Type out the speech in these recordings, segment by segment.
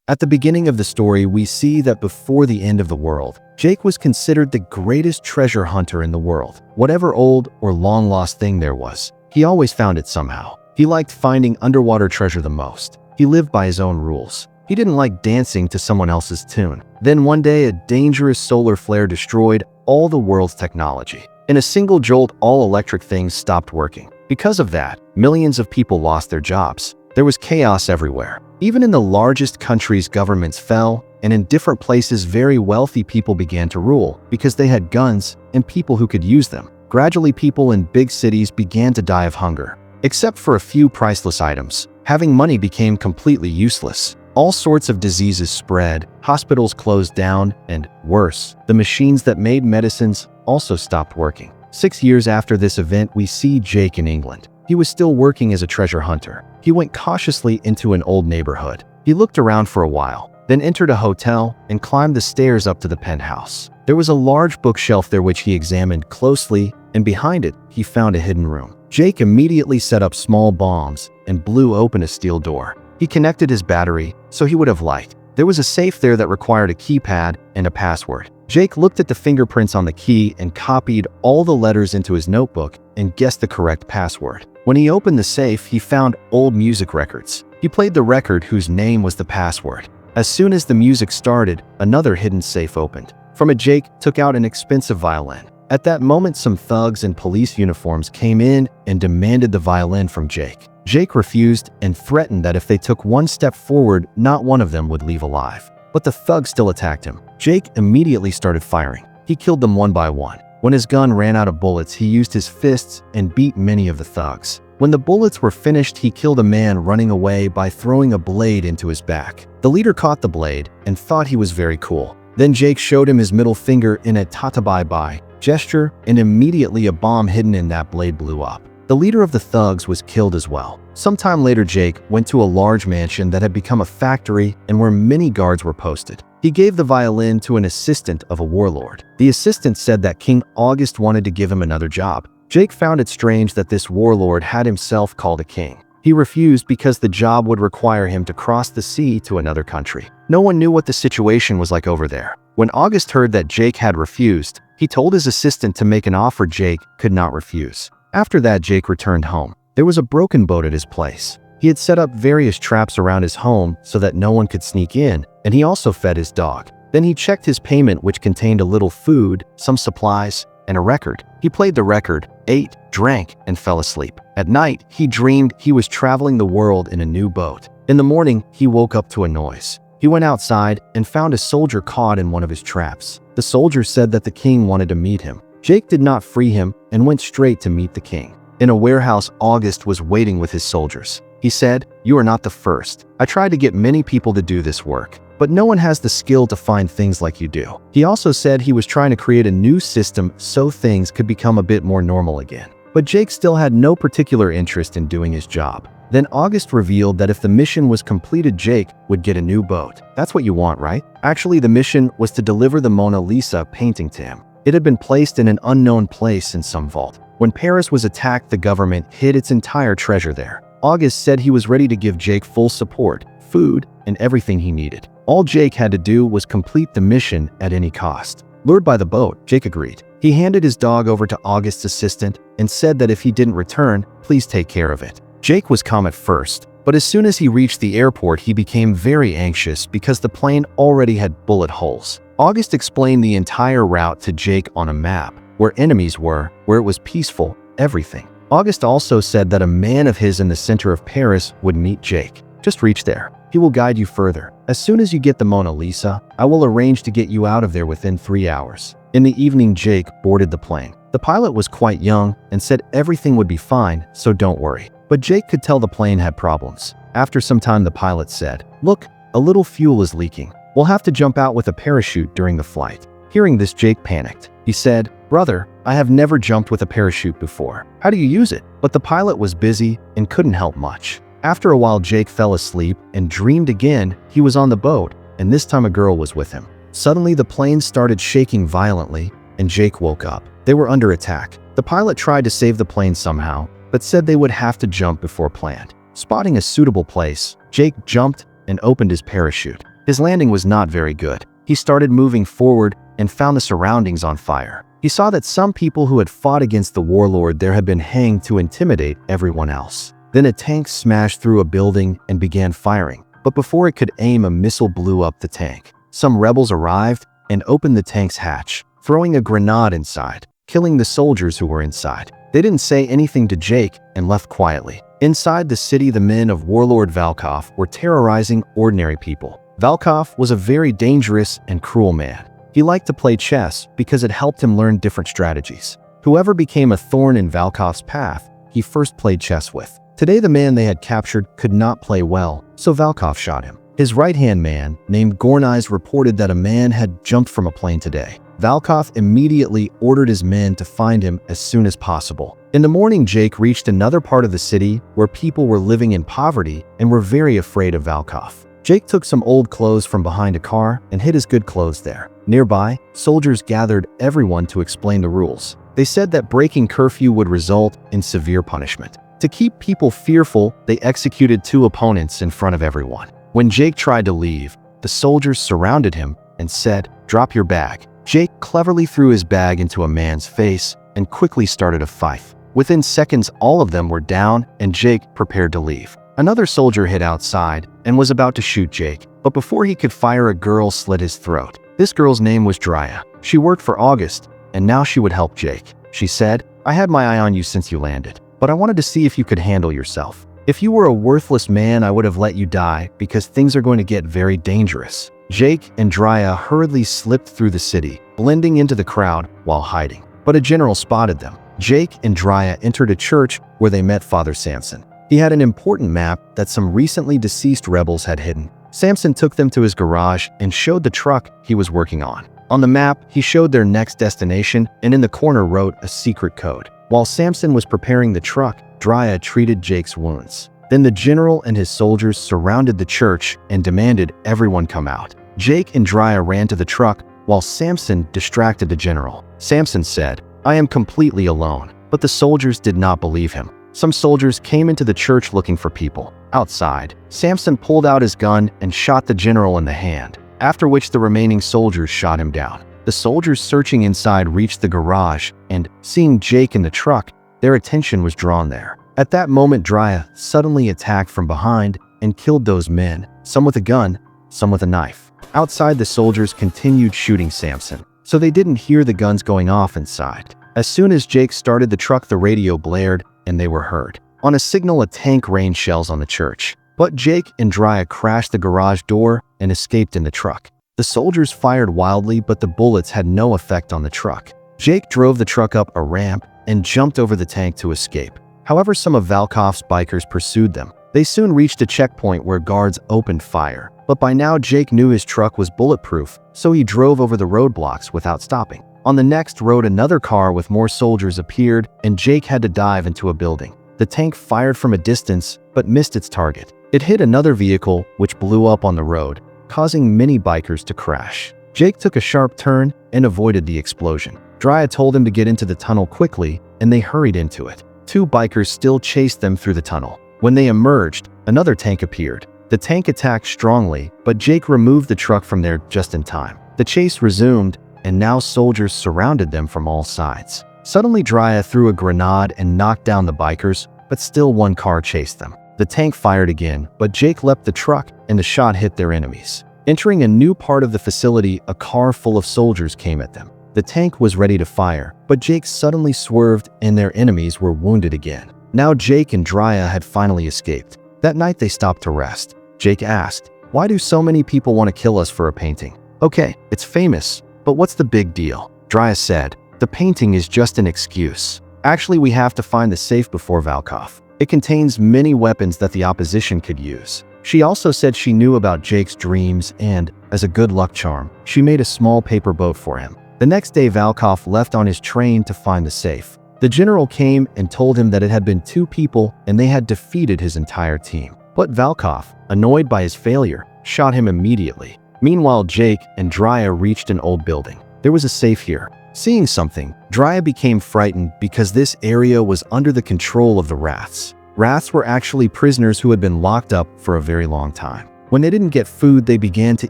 At the beginning of the story, we see that before the end of the world, Jake was considered the greatest treasure hunter in the world. Whatever old or long-lost thing there was, he always found it somehow. He liked finding underwater treasure the most. He lived by his own rules. He didn't like dancing to someone else's tune. Then one day, a dangerous solar flare destroyed all the world's technology. In a single jolt, all electric things stopped working. Because of that, millions of people lost their jobs. There was chaos everywhere. Even in the largest countries, governments fell, and in different places, very wealthy people began to rule because they had guns and people who could use them. Gradually, people in big cities began to die of hunger. Except for a few priceless items, having money became completely useless. All sorts of diseases spread, hospitals closed down, and worse, the machines that made medicines also stopped working. 6 years after this event, we see Jake in England. He was still working as a treasure hunter. He went cautiously into an old neighborhood. He looked around for a while, then entered a hotel and climbed the stairs up to the penthouse. There was a large bookshelf there which he examined closely, and behind it, he found a hidden room. Jake immediately set up small bombs and blew open a steel door. He connected his battery so he would have light. There was a safe there that required a keypad and a password. Jake looked at the fingerprints on the key and copied all the letters into his notebook and guessed the correct password. When he opened the safe, he found old music records. He played the record whose name was the password. As soon as the music started, another hidden safe opened. From it, Jake took out an expensive violin. At that moment, some thugs in police uniforms came in and demanded the violin from Jake. Jake refused and threatened that if they took one step forward, not one of them would leave alive. But the thugs still attacked him. Jake immediately started firing. He killed them one by one. When his gun ran out of bullets, he used his fists and beat many of the thugs. When the bullets were finished, he killed a man running away by throwing a blade into his back. The leader caught the blade and thought he was very cool. Then Jake showed him his middle finger in a "tata bye-bye" gesture, and immediately a bomb hidden in that blade blew up. The leader of the thugs was killed as well. Sometime later, Jake went to a large mansion that had become a factory and where many guards were posted. He gave the violin to an assistant of a warlord. The assistant said that King August wanted to give him another job. Jake found it strange that this warlord had himself called a king. He refused because the job would require him to cross the sea to another country. No one knew what the situation was like over there. When August heard that Jake had refused, he told his assistant to make an offer Jake could not refuse. After that, Jake returned home. There was a broken boat at his place. He had set up various traps around his home so that no one could sneak in, and he also fed his dog. Then he checked his payment, which contained a little food, some supplies, and a record. He played the record, ate, drank, and fell asleep. At night, he dreamed he was traveling the world in a new boat. In the morning, he woke up to a noise. He went outside and found a soldier caught in one of his traps. The soldier said that the king wanted to meet him. Jake did not free him and went straight to meet the king. In a warehouse, August was waiting with his soldiers. He said, "You are not the first. I tried to get many people to do this work, but no one has the skill to find things like you do." He also said he was trying to create a new system so things could become a bit more normal again. But Jake still had no particular interest in doing his job. Then August revealed that if the mission was completed, Jake would get a new boat. That's what you want, right? Actually, the mission was to deliver the Mona Lisa painting to him. It had been placed in an unknown place in some vault. When Paris was attacked, the government hid its entire treasure there. August said he was ready to give Jake full support, food, and everything he needed. All Jake had to do was complete the mission at any cost. Lured by the boat, Jake agreed. He handed his dog over to August's assistant and said that if he didn't return, please take care of it. Jake was calm at first, but as soon as he reached the airport, he became very anxious because the plane already had bullet holes. August explained the entire route to Jake on a map, where enemies were, where it was peaceful, everything. August also said that a man of his in the center of Paris would meet Jake. Just reach there. He will guide you further. As soon as you get the Mona Lisa, I will arrange to get you out of there within 3 hours. In the evening, Jake boarded the plane. The pilot was quite young and said everything would be fine, so don't worry. But Jake could tell the plane had problems. After some time, the pilot said, "Look, a little fuel is leaking. We'll have to jump out with a parachute during the flight." Hearing this, Jake panicked. He said, "Brother, I have never jumped with a parachute before. How do you use it?" But the pilot was busy and couldn't help much. After a while, Jake fell asleep and dreamed again he was on the boat, and this time a girl was with him. Suddenly, the plane started shaking violently, and Jake woke up. They were under attack. The pilot tried to save the plane somehow, but said they would have to jump before planned. Spotting a suitable place, Jake jumped and opened his parachute. His landing was not very good. He started moving forward and found the surroundings on fire. He saw that some people who had fought against the warlord there had been hanged to intimidate everyone else. Then a tank smashed through a building and began firing. But before it could aim, a missile blew up the tank. Some rebels arrived and opened the tank's hatch, throwing a grenade inside, killing the soldiers who were inside. They didn't say anything to Jake and left quietly. Inside the city, the men of Warlord Valkov were terrorizing ordinary people. Valkov was a very dangerous and cruel man. He liked to play chess because it helped him learn different strategies. Whoever became a thorn in Valkov's path, he first played chess with. Today, the man they had captured could not play well, so Valkov shot him. His right-hand man, named Gornais, reported that a man had jumped from a plane today. Valkov immediately ordered his men to find him as soon as possible. In the morning, Jake reached another part of the city where people were living in poverty and were very afraid of Valkov. Jake took some old clothes from behind a car and hid his good clothes there. Nearby, soldiers gathered everyone to explain the rules. They said that breaking curfew would result in severe punishment. To keep people fearful, they executed 2 opponents in front of everyone. When Jake tried to leave, the soldiers surrounded him and said, "Drop your bag." Jake cleverly threw his bag into a man's face and quickly started a fight. Within seconds, all of them were down and Jake prepared to leave. Another soldier hid outside and was about to shoot Jake, but before he could fire, a girl slit his throat. This girl's name was Drya. She worked for August, and now she would help Jake. She said, "I had my eye on you since you landed, but I wanted to see if you could handle yourself. If you were a worthless man, I would have let you die because things are going to get very dangerous." Jake and Drya hurriedly slipped through the city, blending into the crowd while hiding. But a general spotted them. Jake and Drya entered a church where they met Father Samson. He had an important map that some recently deceased rebels had hidden. Samson took them to his garage and showed the truck he was working on. On the map, he showed their next destination and in the corner wrote a secret code. While Samson was preparing the truck, Drya treated Jake's wounds. Then the general and his soldiers surrounded the church and demanded everyone come out. Jake and Drya ran to the truck while Samson distracted the general. Samson said, "I am completely alone," but the soldiers did not believe him. Some soldiers came into the church looking for people. Outside, Samson pulled out his gun and shot the general in the hand, after which the remaining soldiers shot him down. The soldiers searching inside reached the garage and, seeing Jake in the truck, their attention was drawn there. At that moment, Drya suddenly attacked from behind and killed those men, some with a gun, some with a knife. Outside, the soldiers continued shooting Samson, so they didn't hear the guns going off inside. As soon as Jake started the truck, the radio blared and they were heard. On a signal, a tank rained shells on the church. But Jake and Drya crashed the garage door and escaped in the truck. The soldiers fired wildly, but the bullets had no effect on the truck. Jake drove the truck up a ramp and jumped over the tank to escape. However, some of Valkov's bikers pursued them. They soon reached a checkpoint where guards opened fire. But by now, Jake knew his truck was bulletproof, so he drove over the roadblocks without stopping. On the next road, another car with more soldiers appeared, and Jake had to dive into a building. The tank fired from a distance, but missed its target. It hit another vehicle, which blew up on the road, causing many bikers to crash. Jake took a sharp turn and avoided the explosion. Drya told him to get into the tunnel quickly, and they hurried into it. 2 bikers still chased them through the tunnel. When they emerged, another tank appeared. The tank attacked strongly, but Jake removed the truck from there just in time. The chase resumed, and now soldiers surrounded them from all sides. Suddenly, Drya threw a grenade and knocked down the bikers, but still one car chased them. The tank fired again, but Jake leapt the truck and the shot hit their enemies. Entering a new part of the facility, a car full of soldiers came at them. The tank was ready to fire, but Jake suddenly swerved and their enemies were wounded again. Now Jake and Drya had finally escaped. That night they stopped to rest. Jake asked, "Why do so many people want to kill us for a painting?" "Okay, it's famous, but what's the big deal?" Drya said, "The painting is just an excuse. Actually, we have to find the safe before Valkov. It contains many weapons that the opposition could use." She also said she knew about Jake's dreams and, as a good luck charm, she made a small paper boat for him. The next day, Valkov left on his train to find the safe. The general came and told him that it had been 2 people and they had defeated his entire team. But Valkov, annoyed by his failure, shot him immediately. Meanwhile, Jake and Drya reached an old building. There was a safe here. Seeing something, Drya became frightened because this area was under the control of the Wraths. Wraths were actually prisoners who had been locked up for a very long time. When they didn't get food, they began to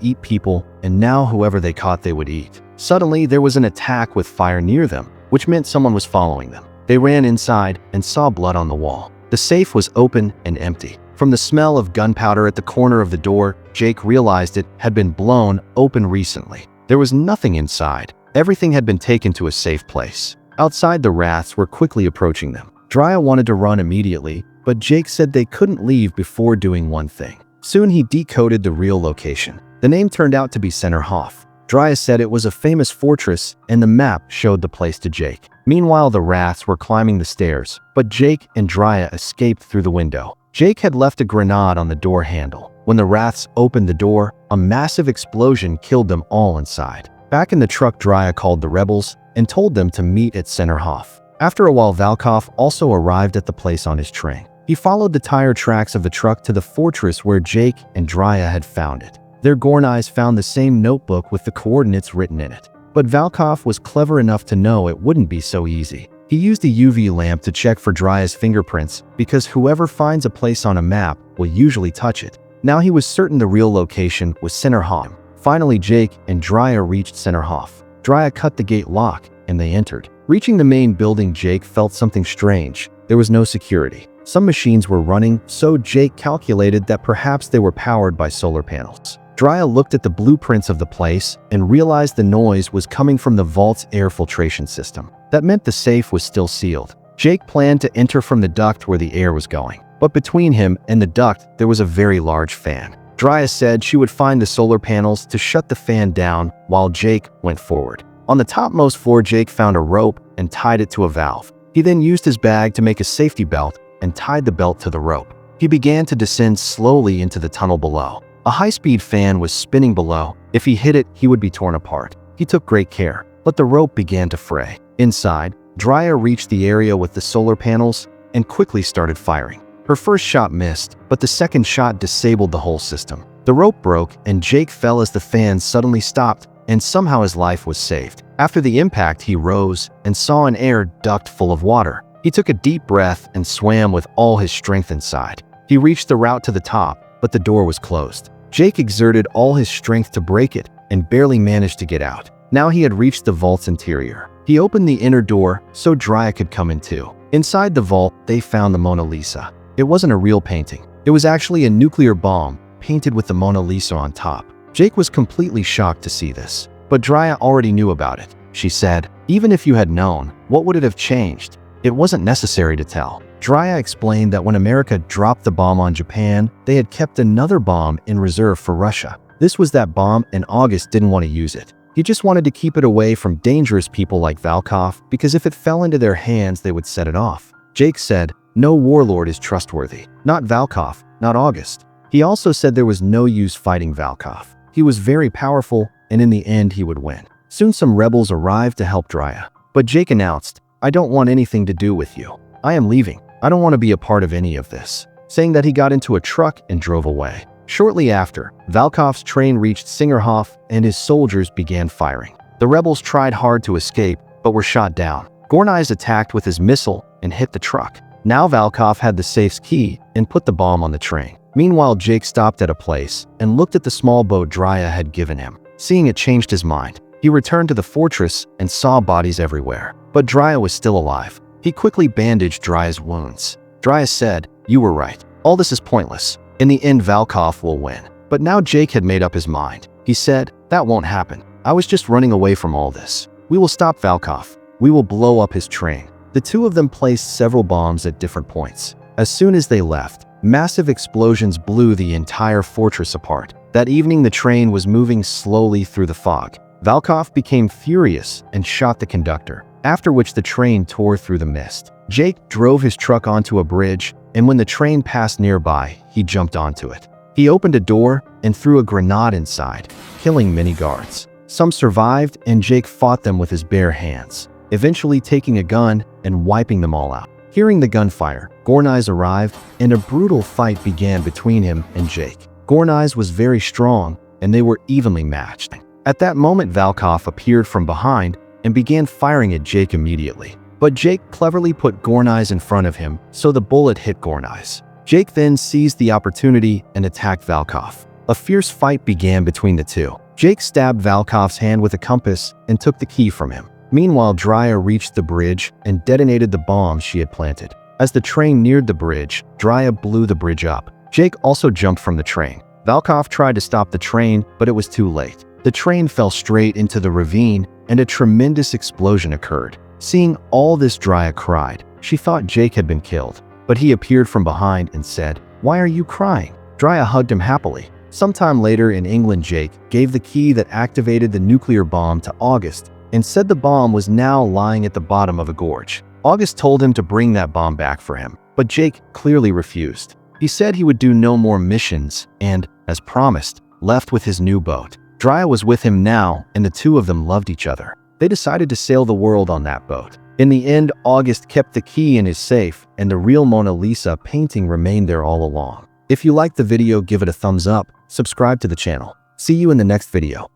eat people, and now whoever they caught they would eat. Suddenly, there was an attack with fire near them, which meant someone was following them. They ran inside and saw blood on the wall. The safe was open and empty. From the smell of gunpowder at the corner of the door, Jake realized it had been blown open recently. There was nothing inside. Everything had been taken to a safe place. Outside, the rats were quickly approaching them. Drya wanted to run immediately, but Jake said they couldn't leave before doing one thing. Soon he decoded the real location. The name turned out to be Centerhof. Drya said it was a famous fortress, and the map showed the place to Jake. Meanwhile, the rats were climbing the stairs, but Jake and Drya escaped through the window. Jake had left a grenade on the door handle. When the rats opened the door, a massive explosion killed them all inside. Back in the truck, Drya called the rebels and told them to meet at Centerhof. After a while, Valkov also arrived at the place on his train. He followed the tire tracks of the truck to the fortress where Jake and Drya had found it. Their Gornais found the same notebook with the coordinates written in it. But Valkov was clever enough to know it wouldn't be so easy. He used a UV lamp to check for Drya's fingerprints because whoever finds a place on a map will usually touch it. Now he was certain the real location was Centerhof. Finally, Jake and Drya reached Centerhof. Drya cut the gate lock and they entered. Reaching the main building, Jake felt something strange. There was no security. Some machines were running, so Jake calculated that perhaps they were powered by solar panels. Drya looked at the blueprints of the place and realized the noise was coming from the vault's air filtration system. That meant the safe was still sealed. Jake planned to enter from the duct where the air was going. But between him and the duct, there was a very large fan. Drya said she would find the solar panels to shut the fan down while Jake went forward. On the topmost floor, Jake found a rope and tied it to a valve. He then used his bag to make a safety belt and tied the belt to the rope. He began to descend slowly into the tunnel below. A high-speed fan was spinning below. If he hit it, he would be torn apart. He took great care, but the rope began to fray. Inside, Drya reached the area with the solar panels and quickly started firing. Her first shot missed, but the second shot disabled the whole system. The rope broke and Jake fell as the fan suddenly stopped, and somehow his life was saved. After the impact, he rose and saw an air duct full of water. He took a deep breath and swam with all his strength inside. He reached the route to the top, but the door was closed. Jake exerted all his strength to break it and barely managed to get out. Now he had reached the vault's interior. He opened the inner door so Drya could come in too. Inside the vault, they found the Mona Lisa. It wasn't a real painting. It was actually a nuclear bomb painted with the Mona Lisa on top. Jake was completely shocked to see this, but Drya already knew about it. She said, "Even if you had known, what would it have changed? It wasn't necessary to tell." Drya explained that when America dropped the bomb on Japan, they had kept another bomb in reserve for Russia. This was that bomb, and August didn't want to use it. He just wanted to keep it away from dangerous people like Valkov, because if it fell into their hands, they would set it off. Jake said, "No warlord is trustworthy. Not Valkov, not August." He also said there was no use fighting Valkov. He was very powerful, and in the end, he would win. Soon some rebels arrived to help Drya. But Jake announced, "I don't want anything to do with you. I am leaving. I don't want to be a part of any of this," saying that he got into a truck and drove away. Shortly after, Valkov's train reached Singerhof and his soldiers began firing. The rebels tried hard to escape, but were shot down. Gornais attacked with his missile and hit the truck. Now Valkov had the safe's key and put the bomb on the train. Meanwhile, Jake stopped at a place and looked at the small boat Drya had given him. Seeing it changed his mind. He returned to the fortress and saw bodies everywhere. But Drya was still alive. He quickly bandaged Drya's wounds. Drya said, "You were right. All this is pointless. In the end, Valkov will win." But now Jake had made up his mind. He said, "That won't happen. I was just running away from all this. We will stop Valkov. We will blow up his train." The two of them placed several bombs at different points. As soon as they left, massive explosions blew the entire fortress apart. That evening, the train was moving slowly through the fog. Valkov became furious and shot the conductor, after which the train tore through the mist. Jake drove his truck onto a bridge, and when the train passed nearby, he jumped onto it. He opened a door and threw a grenade inside, killing many guards. Some survived, and Jake fought them with his bare hands, eventually taking a gun and wiping them all out. Hearing the gunfire, Gornais arrived, and a brutal fight began between him and Jake. Gornais was very strong, and they were evenly matched. At that moment, Valkov appeared from behind and began firing at Jake immediately. But Jake cleverly put Gornais in front of him, so the bullet hit Gornais. Jake then seized the opportunity and attacked Valkov. A fierce fight began between the two. Jake stabbed Valkov's hand with a compass and took the key from him. Meanwhile, Drya reached the bridge and detonated the bomb she had planted. As the train neared the bridge, Drya blew the bridge up. Jake also jumped from the train. Valkov tried to stop the train, but it was too late. The train fell straight into the ravine, and a tremendous explosion occurred. Seeing all this, Drya cried. She thought Jake had been killed, but he appeared from behind and said, "Why are you crying?" Drya hugged him happily. Sometime later in England, Jake gave the key that activated the nuclear bomb to August and said the bomb was now lying at the bottom of a gorge. August told him to bring that bomb back for him, but Jake clearly refused. He said he would do no more missions and, as promised, left with his new boat. Drya was with him now, and the two of them loved each other. They decided to sail the world on that boat. In the end, August kept the key in his safe, and the real Mona Lisa painting remained there all along. If you liked the video, give it a thumbs up, subscribe to the channel. See you in the next video.